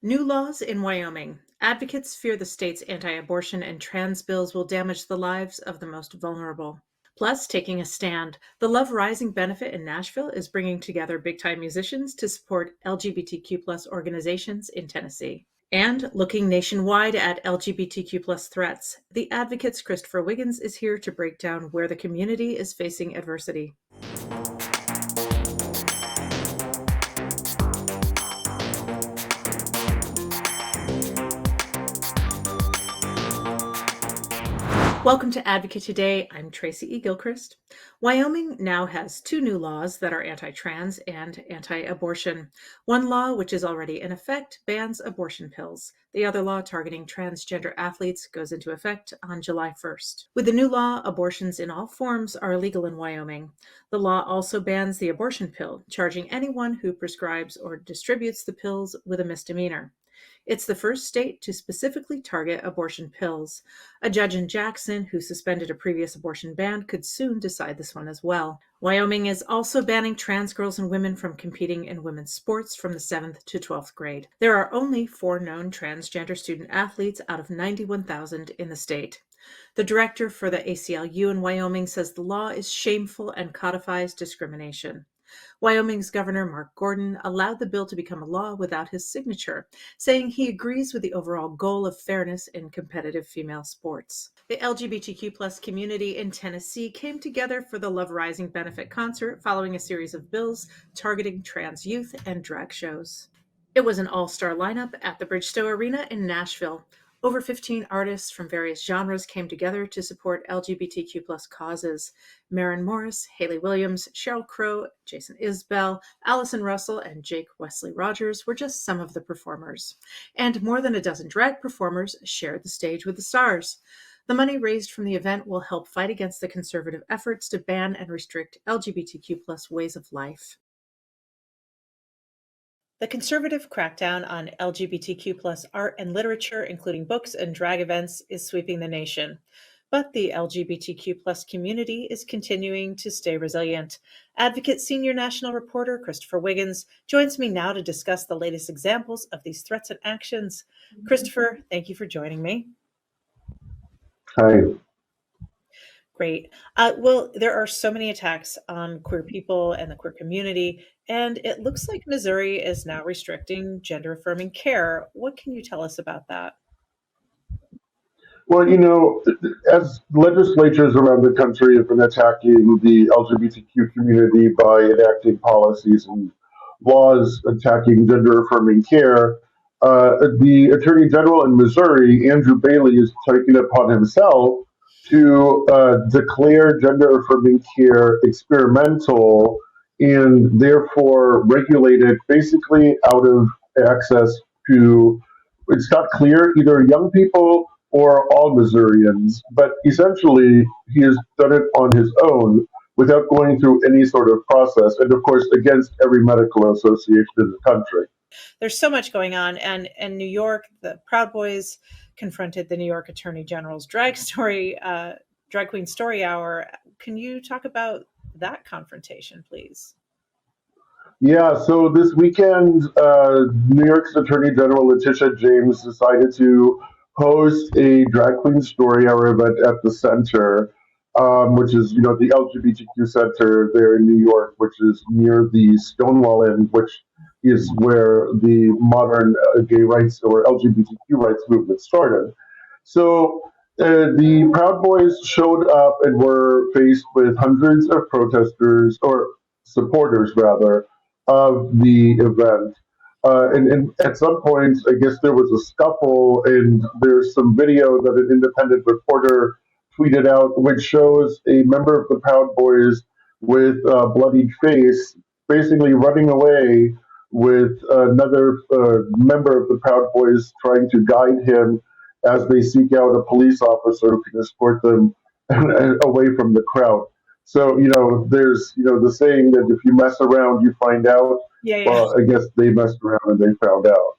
New laws in Wyoming. Advocates fear the state's anti-abortion and trans bills will damage the lives of the most vulnerable. Plus, taking a stand, the Love Rising benefit in Nashville is bringing together big-time musicians to support LGBTQ plus organizations in Tennessee. And looking nationwide at LGBTQ plus threats, the Advocate's Christopher Wiggins is here to break down where the community is facing adversity. Welcome to Advocate Today. I'm Tracy E. Gilchrist. Wyoming now has two new laws that are anti-trans and anti-abortion. One law, which is already in effect, bans abortion pills. The other law, targeting transgender athletes, goes into effect on July 1st. With the new law, abortions in all forms are illegal in Wyoming. The law also bans the abortion pill, charging anyone who prescribes or distributes the pills with a misdemeanor. It's the first state to specifically target abortion pills. A judge in Jackson, who suspended a previous abortion ban, could soon decide this one as well. Wyoming is also banning trans girls and women from competing in women's sports from the 7th to 12th grade. There are only 4 known transgender student athletes out of 91,000 in the state. The director for the ACLU in Wyoming says the law is shameful and codifies discrimination. Wyoming's Governor Mark Gordon allowed the bill to become a law without his signature, saying he agrees with the overall goal of fairness in competitive female sports. The LGBTQ plus community in Tennessee came together for the Love Rising benefit concert following a series of bills targeting trans youth and drag shows. It was an all-star lineup at the Bridgestone Arena in Nashville. Over 15 artists from various genres came together to support LGBTQ plus causes. Maren Morris, Haley Williams, Sheryl Crow, Jason Isbell, Allison Russell, and Jake Wesley Rogers were just some of the performers. And more than a dozen drag performers shared the stage with the stars. The money raised from the event will help fight against the conservative efforts to ban and restrict LGBTQ plus ways of life. The conservative crackdown on LGBTQ plus art and literature, including books and drag events, is sweeping the nation. But the LGBTQ plus community is continuing to stay resilient. Advocate Senior National Reporter Christopher Wiggins joins me now to discuss the latest examples of these threats and actions. Christopher, thank you for joining me. Hi. Great. Well, there are so many attacks on queer people and the queer community, and it looks like Missouri is now restricting gender-affirming care. What can you tell us about that? Well, as legislatures around the country have been attacking the LGBTQ community by enacting policies and laws attacking gender affirming care, the Attorney General in Missouri, Andrew Bailey, is taking it upon himself to declare gender affirming care experimental and therefore regulate it basically out of access to, it's not clear, either young people or all Missourians, but essentially he has done it on his own without going through any sort of process, and of course against every medical association in the country. There's so much going on, and in New York, the Proud Boys confronted the New York Attorney General's drag queen story hour. Can you talk about that confrontation, please? Yeah, so this weekend, New York's Attorney General Letitia James decided to host a drag queen story hour event at the center, which is, the LGBTQ center there in New York, which is near the Stonewall Inn, which is where the modern gay rights or LGBTQ rights movement started. So the Proud Boys showed up and were faced with hundreds of protesters, or supporters rather, of the event. And at some point, I guess there was a scuffle, and there's some video that an independent reporter tweeted out, which shows a member of the Proud Boys with a bloodied face, basically running away with another member of the Proud Boys trying to guide him as they seek out a police officer who can escort them away from the crowd. So, there's, the saying that if you mess around, you find out. Yeah. Well, I guess they messed around and they found out.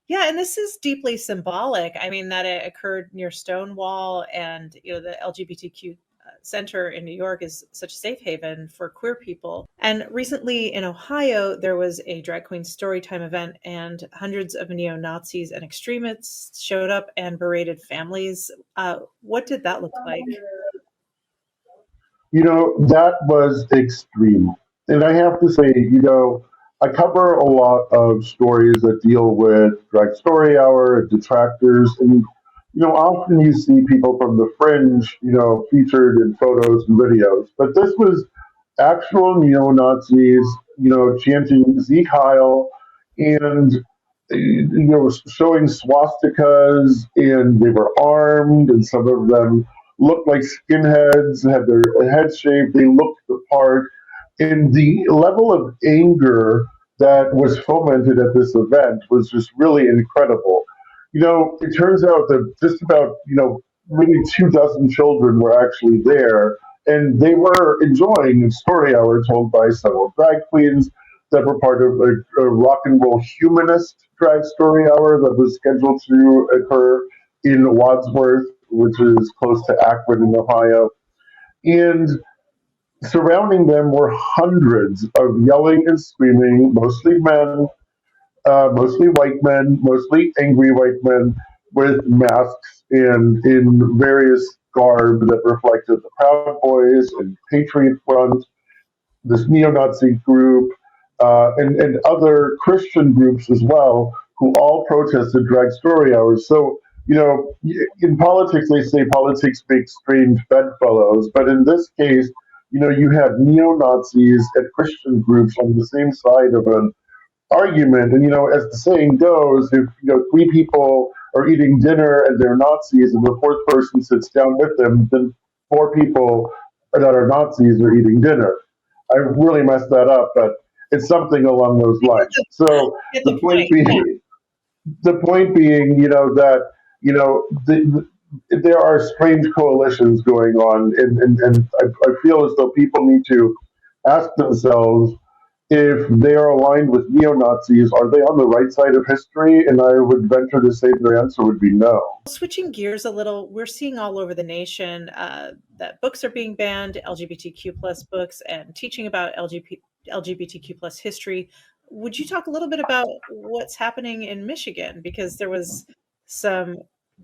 Yeah, and this is deeply symbolic. I mean, that it occurred near Stonewall, and the LGBTQ center in New York is such a safe haven for queer people. And recently in Ohio, there was a drag queen storytime event, and hundreds of neo Nazis and extremists showed up and berated families. What did that look like? That was extreme. And I have to say, I cover a lot of stories that deal with Drag Story Hour, detractors, and, often you see people from the fringe, featured in photos and videos. But this was actual neo Nazis, chanting Sieg Heil and, showing swastikas, and they were armed, and some of them looked like skinheads, had their heads shaved, they looked the part. And the level of anger that was fomented at this event was just really incredible. It turns out that just about, maybe 2 dozen children were actually there, and they were enjoying a story hour told by several drag queens that were part of a rock and roll humanist drag story hour that was scheduled to occur in Wadsworth, which is close to Akron in Ohio. And surrounding them were hundreds of yelling and screaming, mostly men, mostly white men, mostly angry white men with masks and in various garb that reflected the Proud Boys and Patriot Front, this neo-Nazi group, and other Christian groups as well, who all protested drag story hours. So, in politics, they say politics makes strange bedfellows, but in this case, you have neo-Nazis and Christian groups on the same side of an argument. And, as the saying goes, if, three people are eating dinner and they're Nazis and the fourth person sits down with them, then four people that are Nazis are eating dinner. I really messed that up, but it's something along those lines. So Get the the point point. Yeah. being, that, there are strange coalitions going on, and I feel as though people need to ask themselves if they are aligned with neo Nazis, are they on the right side of history? And I would venture to say their answer would be no. Switching gears a little, we're seeing all over the nation that books are being banned, LGBTQ plus books, and teaching about LGBTQ plus history. Would you talk a little bit about what's happening in Michigan? Because there was some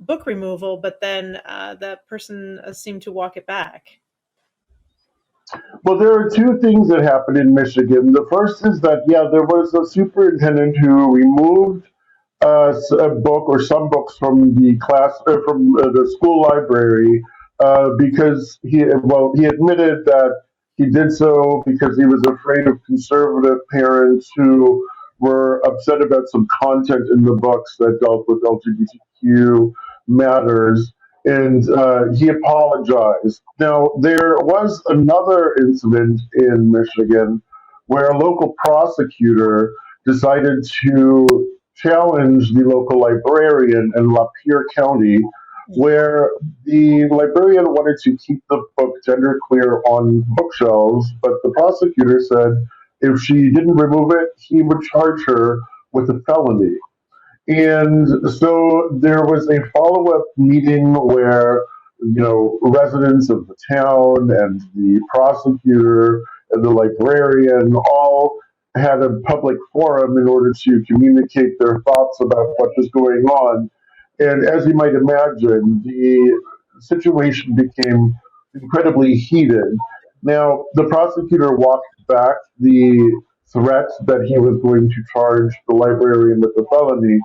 book removal, but then that person seemed to walk it back. Well, there are two things that happened in Michigan. The first is that, yeah, there was a superintendent who removed a book or some books from the class from the school library because he admitted that he did so because he was afraid of conservative parents who were upset about some content in the books that dealt with LGBTQ matters, and he apologized. Now, there was another incident in Michigan where a local prosecutor decided to challenge the local librarian in Lapeer County, where the librarian wanted to keep the book genderqueer on bookshelves, but the prosecutor said if she didn't remove it, he would charge her with a felony. And so there was a follow up meeting where, residents of the town and the prosecutor and the librarian all had a public forum in order to communicate their thoughts about what was going on. And as you might imagine, the situation became incredibly heated. Now, the prosecutor walked back the threat that he was going to charge the librarian with a felony,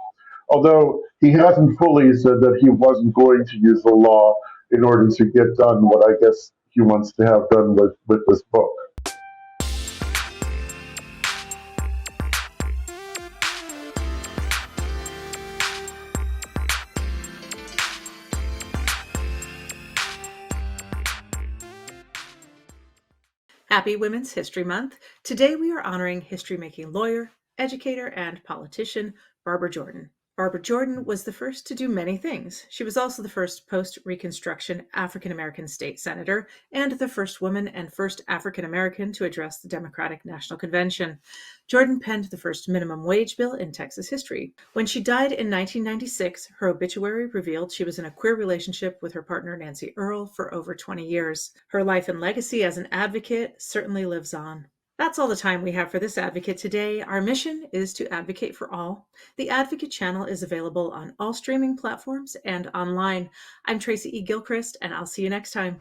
although he hasn't fully said that he wasn't going to use the law in order to get done what I guess he wants to have done with this book. Happy Women's History Month. Today we are honoring history making lawyer, educator, and politician Barbara Jordan. Barbara Jordan was the first to do many things. She was also the first post Reconstruction African American state senator and the first woman and first African American to address the Democratic National Convention. Jordan penned the first minimum wage bill in Texas history. When she died in 1996, her obituary revealed she was in a queer relationship with her partner Nancy Earl for over 20 years. Her life and legacy as an advocate certainly lives on. That's all the time we have for this Advocate today. Our mission is to advocate for all. The Advocate channel is available on all streaming platforms and online. I'm Tracy E. Gilchrist, and I'll see you next time.